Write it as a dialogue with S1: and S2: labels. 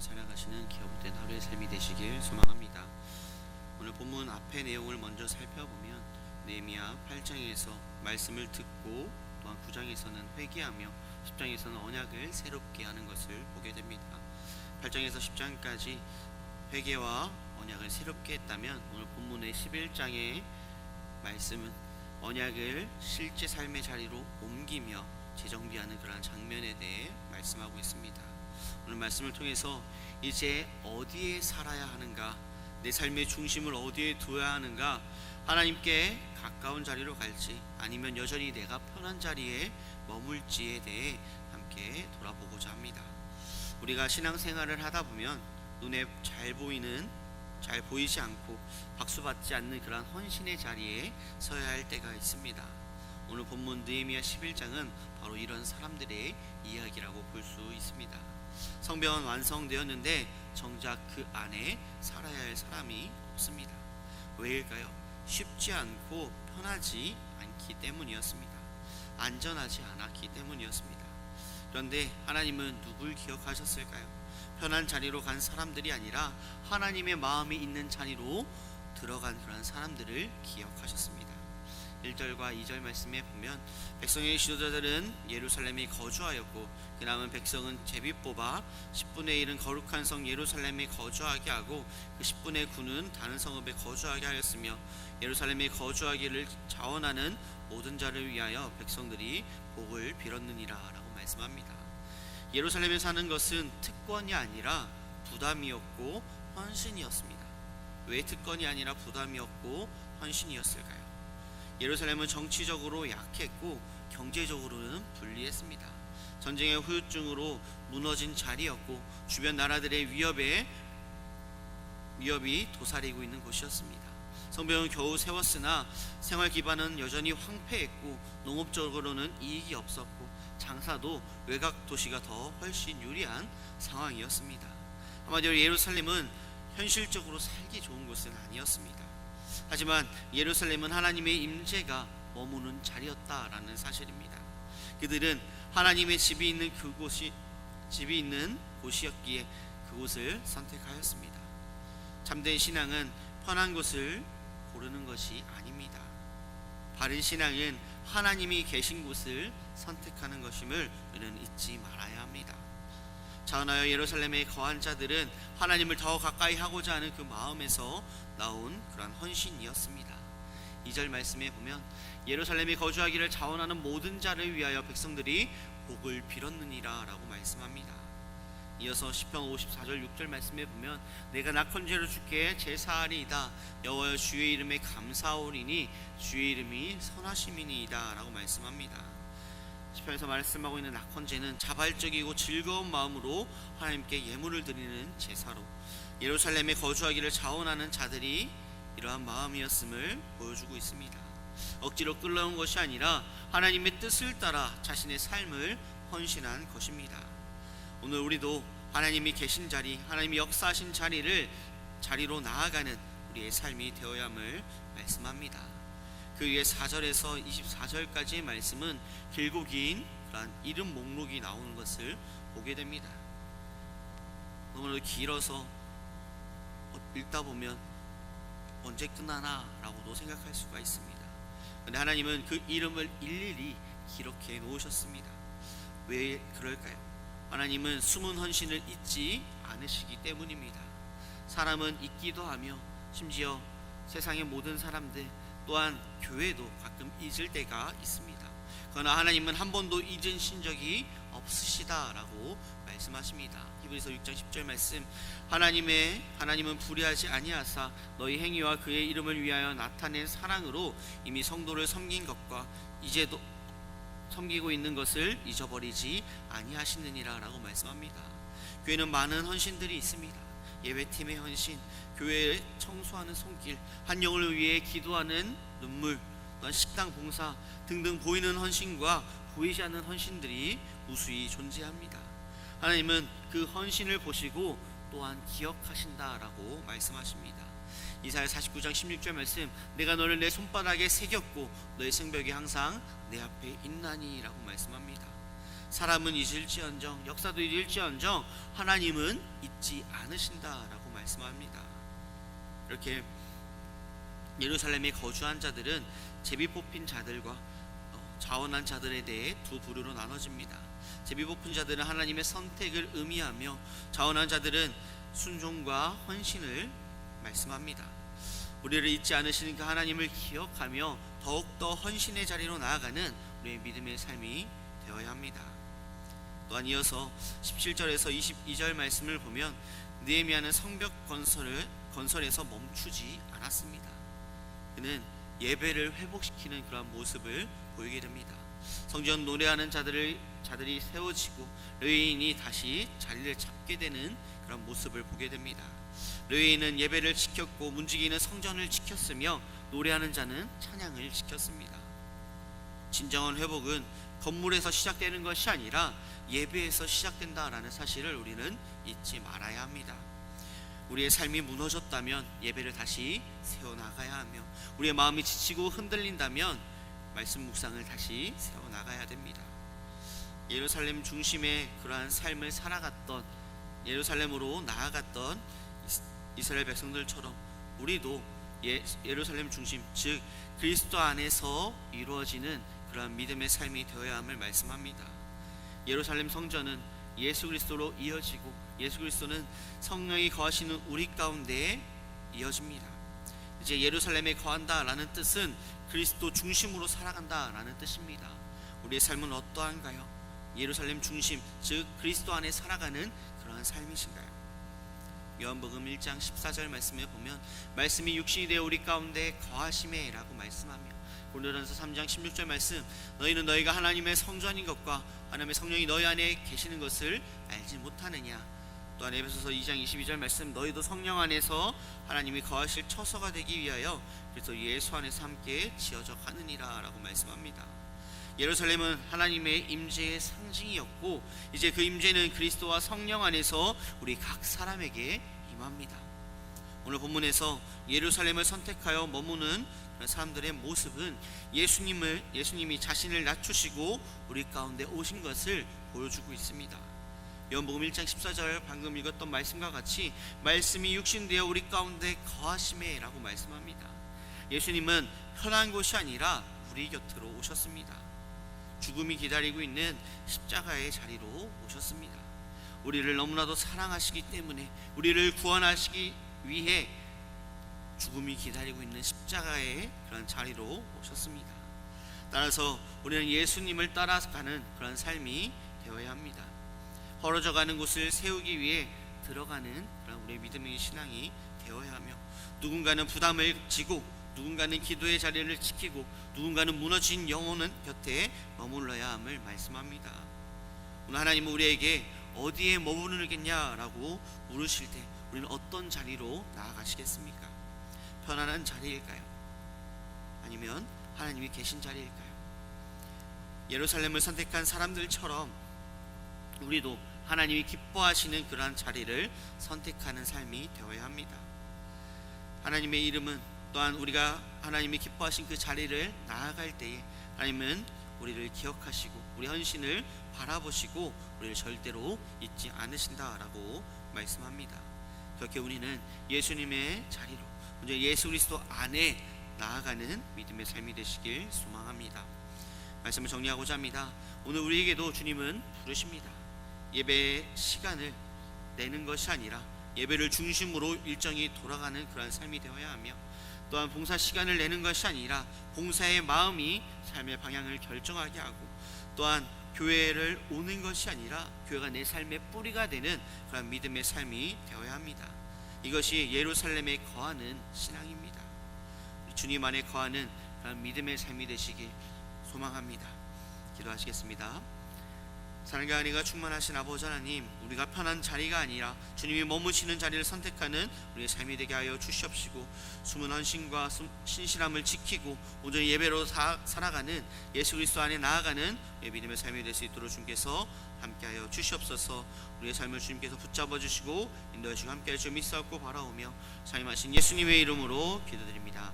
S1: 살아가시는 기업된 하루의 삶이 되시길 소망합니다. 오늘 본문 앞의 내용을 먼저 살펴보면 느헤미야 8장에서 말씀을 듣고 또한 9장에서는 회개하며 10장에서는 언약을 새롭게 하는 것을 보게 됩니다. 8장에서 10장까지 회개와 언약을 새롭게 했다면 오늘 본문의 11장의 말씀은 언약을 실제 삶의 자리로 옮기며 재정비하는 그러한 장면에 대해 말씀하고 있습니다. 오늘 말씀을 통해서 이제 어디에 살아야 하는가, 내 삶의 중심을 어디에 두어야 하는가, 하나님께 가까운 자리로 갈지 아니면 여전히 내가 편한 자리에 머물지에 대해 함께 돌아보고자 합니다. 우리가 신앙생활을 하다 보면 눈에 잘 보이지 않고 박수받지 않는 그런 헌신의 자리에 서야 할 때가 있습니다. 오늘 본문 느헤미야 11장은 바로 이런 사람들의 이야기라고 볼 수 있습니다. 성벽은 완성되었는데 정작 그 안에 살아야 할 사람이 없습니다. 왜일까요? 쉽지 않고 편하지 않기 때문이었습니다. 안전하지 않았기 때문이었습니다. 그런데 하나님은 누굴 기억하셨을까요? 편한 자리로 간 사람들이 아니라 하나님의 마음이 있는 자리로 들어간 그런 사람들을 기억하셨습니다. 1절과 2절 말씀에 보면 백성의 지도자들은 예루살렘에 거주하였고 그 남은 백성은 제비 뽑아 10분의 1은 거룩한 성 예루살렘에 거주하게 하고 그 10분의 9는 다른 성읍에 거주하게 하였으며 예루살렘에 거주하기를 자원하는 모든 자를 위하여 백성들이 복을 빌었느니라 라고 말씀합니다. 예루살렘에 사는 것은 특권이 아니라 부담이었고 헌신이었습니다. 왜 특권이 아니라 부담이었고 헌신이었을까요? 예루살렘은 정치적으로 약했고 경제적으로는 불리했습니다. 전쟁의 후유증으로 무너진 자리였고 주변 나라들의 위협이 도사리고 있는 곳이었습니다. 성벽은 겨우 세웠으나 생활 기반은 여전히 황폐했고 농업적으로는 이익이 없었고 장사도 외곽 도시가 더 훨씬 유리한 상황이었습니다. 한마디로 예루살렘은 현실적으로 살기 좋은 곳은 아니었습니다. 하지만 예루살렘은 하나님의 임재가 머무는 자리였다라는 사실입니다. 그들은 하나님의 집이 있는 곳이었기에 그곳을 선택하였습니다. 참된 신앙은 편한 곳을 고르는 것이 아닙니다. 바른 신앙은 하나님이 계신 곳을 선택하는 것임을 우리는 잊지 말아야 합니다. 자언하여 예루살렘에 거한 자들은 하나님을 더 가까이 하고자 하는 그 마음에서 나온 그런 헌신이었습니다. 2절 말씀에 보면 예루살렘에 거주하기를 자원하는 모든 자를 위하여 백성들이 복을 빌었느니라 라고 말씀합니다. 이어서 시편 54절 6절 말씀에 보면 내가 낙헌제로 주께 제사하리이다 여호와 주의 이름에 감사하오리니 주의 이름이 선하심이니이다 라고 말씀합니다. 시편에서 말씀하고 있는 낙헌제는 자발적이고 즐거운 마음으로 하나님께 예물을 드리는 제사로 예루살렘에 거주하기를 자원하는 자들이 이러한 마음이었음을 보여주고 있습니다. 억지로 끌어온 것이 아니라 하나님의 뜻을 따라 자신의 삶을 헌신한 것입니다. 오늘 우리도 하나님이 계신 자리, 하나님이 역사하신 자리로 나아가는 우리의 삶이 되어야 함을 말씀합니다. 그 위에 4절에서 24절까지의 말씀은 길고 긴 그런 이름 목록이 나오는 것을 보게 됩니다. 너무나도 길어서 읽다 보면 언제 끝나나 라고도 생각할 수가 있습니다. 그런데 하나님은 그 이름을 일일이 기록해 놓으셨습니다. 왜 그럴까요? 하나님은 숨은 헌신을 잊지 않으시기 때문입니다. 사람은 잊기도 하며 심지어 세상의 모든 사람들 또한 교회도 가끔 잊을 때가 있습니다. 그러나 하나님은 한 번도 잊으신 적이 없으시다라고 말씀하십니다. 히브리서 6장 10절 말씀 하나님은 불의하지 아니하사 너희 행위와 그의 이름을 위하여 나타낸 사랑으로 이미 성도를 섬긴 것과 이제도 섬기고 있는 것을 잊어버리지 아니하시느니라 라고 말씀합니다. 교회는 많은 헌신들이 있습니다. 예배팀의 헌신, 교회에 청소하는 손길, 한 영혼을 위해 기도하는 눈물, 또한 식당 봉사 등등 보이는 헌신과 보이지 않는 헌신들이 무수히 존재합니다. 하나님은 그 헌신을 보시고 또한 기억하신다라고 말씀하십니다. 이사야 49장 16절 말씀 내가 너를 내 손바닥에 새겼고 너의 성벽이 항상 내 앞에 있나니 라고 말씀합니다. 사람은 잊을지언정, 역사도 잊을지언정 하나님은 잊지 않으신다라고 말씀합니다. 이렇게 예루살렘에 거주한 자들은 제비 뽑힌 자들과 자원한 자들에 대해 두 부류로 나눠집니다. 제비 뽑힌 자들은 하나님의 선택을 의미하며, 자원한 자들은 순종과 헌신을 말씀합니다. 우리를 잊지 않으시는 그 하나님을 기억하며 더욱더 헌신의 자리로 나아가는 우리의 믿음의 삶이 되어야 합니다. 또한 이어서 17절에서 22절 말씀을 보면 느헤미야는 성벽 건설에서 멈추지 않았습니다. 그는 예배를 회복시키는 그러한 모습을 보이게 됩니다. 성전 노래하는 자들이 세워지고 레위인이 다시 자리를 잡게 되는 그런 모습을 보게 됩니다. 레위인은 예배를 지켰고 움직이는 성전을 지켰으며 노래하는 자는 찬양을 지켰습니다. 진정한 회복은 건물에서 시작되는 것이 아니라 예배에서 시작된다라는 사실을 우리는 잊지 말아야 합니다. 우리의 삶이 무너졌다면 예배를 다시 세워나가야 하며, 우리의 마음이 지치고 흔들린다면 말씀 묵상을 다시 세워나가야 됩니다. 예루살렘 중심의 그러한 삶을 살아갔던, 예루살렘으로 나아갔던 이스라엘 백성들처럼 우리도 예루살렘 중심, 즉 그리스도 안에서 이루어지는 그러한 믿음의 삶이 되어야 함을 말씀합니다. 예루살렘 성전은 예수 그리스도로 이어지고, 예수 그리스도는 성령이 거하시는 우리 가운데에 이어집니다. 이제 예루살렘에 거한다라는 뜻은 그리스도 중심으로 살아간다라는 뜻입니다. 우리의 삶은 어떠한가요? 예루살렘 중심, 즉 그리스도 안에 살아가는 그러한 삶이신가요? 요한복음 1장 14절 말씀에 보면 말씀이 육신이 되어 우리 가운데 거하심에 라고 말씀하며, 고린도전서 3장 16절 말씀, 너희는 너희가 하나님의 성전인 것과 하나님의 성령이 너희 안에 계시는 것을 알지 못하느냐. 또한 에베소서 2장 22절 말씀, 너희도 성령 안에서 하나님이 거하실 처소가 되기 위하여 그래서 예수 안에서 함께 지어져 가느니라 라고 말씀합니다. 예루살렘은 하나님의 임재의 상징이었고, 이제 그 임재는 그리스도와 성령 안에서 우리 각 사람에게 임합니다. 오늘 본문에서 예루살렘을 선택하여 머무는 사람들의 모습은 예수님이 자신을 낮추시고 우리 가운데 오신 것을 보여주고 있습니다. 요한복음 1장 14절 방금 읽었던 말씀과 같이 말씀이 육신되어 우리 가운데 거하심에 라고 말씀합니다. 예수님은 편한 곳이 아니라 우리 곁으로 오셨습니다. 죽음이 기다리고 있는 십자가의 자리로 오셨습니다. 우리를 너무나도 사랑하시기 때문에 우리를 구원하시기 위해 죽음이 기다리고 있는 십자가의 그런 자리로 오셨습니다. 따라서 우리는 예수님을 따라가는 그런 삶이 되어야 합니다. 벌어져가는 곳을 세우기 위해 들어가는 그런 우리의 믿음의 신앙이 되어야 하며, 누군가는 부담을 지고 누군가는 기도의 자리를 지키고 누군가는 무너진 영혼은 곁에 머물러야 함을 말씀합니다. 오늘 하나님은 우리에게 어디에 머무르겠냐라고 물으실 때 우리는 어떤 자리로 나아가시겠습니까? 편안한 자리일까요? 아니면 하나님이 계신 자리일까요? 예루살렘을 선택한 사람들처럼 우리도 하나님이 기뻐하시는 그러한 자리를 선택하는 삶이 되어야 합니다. 하나님의 이름은 또한 우리가 하나님이 기뻐하신 그 자리를 나아갈 때에 하나님은 우리를 기억하시고 우리 헌신을 바라보시고 우리를 절대로 잊지 않으신다라고 말씀합니다. 그렇게 우리는 예수님의 자리로, 먼저 예수 그리스도 안에 나아가는 믿음의 삶이 되시길 소망합니다. 말씀을 정리하고자 합니다. 오늘 우리에게도 주님은 부르십니다. 예배의 시간을 내는 것이 아니라 예배를 중심으로 일정이 돌아가는 그런 삶이 되어야 하며, 또한 봉사 시간을 내는 것이 아니라 봉사의 마음이 삶의 방향을 결정하게 하고, 또한 교회를 오는 것이 아니라 교회가 내 삶의 뿌리가 되는 그런 믿음의 삶이 되어야 합니다. 이것이 예루살렘에 거하는 신앙입니다. 주님 안에 거하는 그런 믿음의 삶이 되시길 소망합니다. 기도하시겠습니다. 사랑과 은혜가 충만하신 아버지 하나님, 우리가 편한 자리가 아니라 주님이 머무시는 자리를 선택하는 우리의 삶이 되게 하여 주시옵시고, 숨은 헌신과 신실함을 지키고 온전히 예배로 살아가는 예수 그리스도 안에 나아가는 우리의 믿음의 삶이 될 수 있도록 주님께서 함께하여 주시옵소서. 우리의 삶을 주님께서 붙잡아 주시고 인도하시고 함께하여 주시옵고 바라오며 사임하신 예수님의 이름으로 기도드립니다.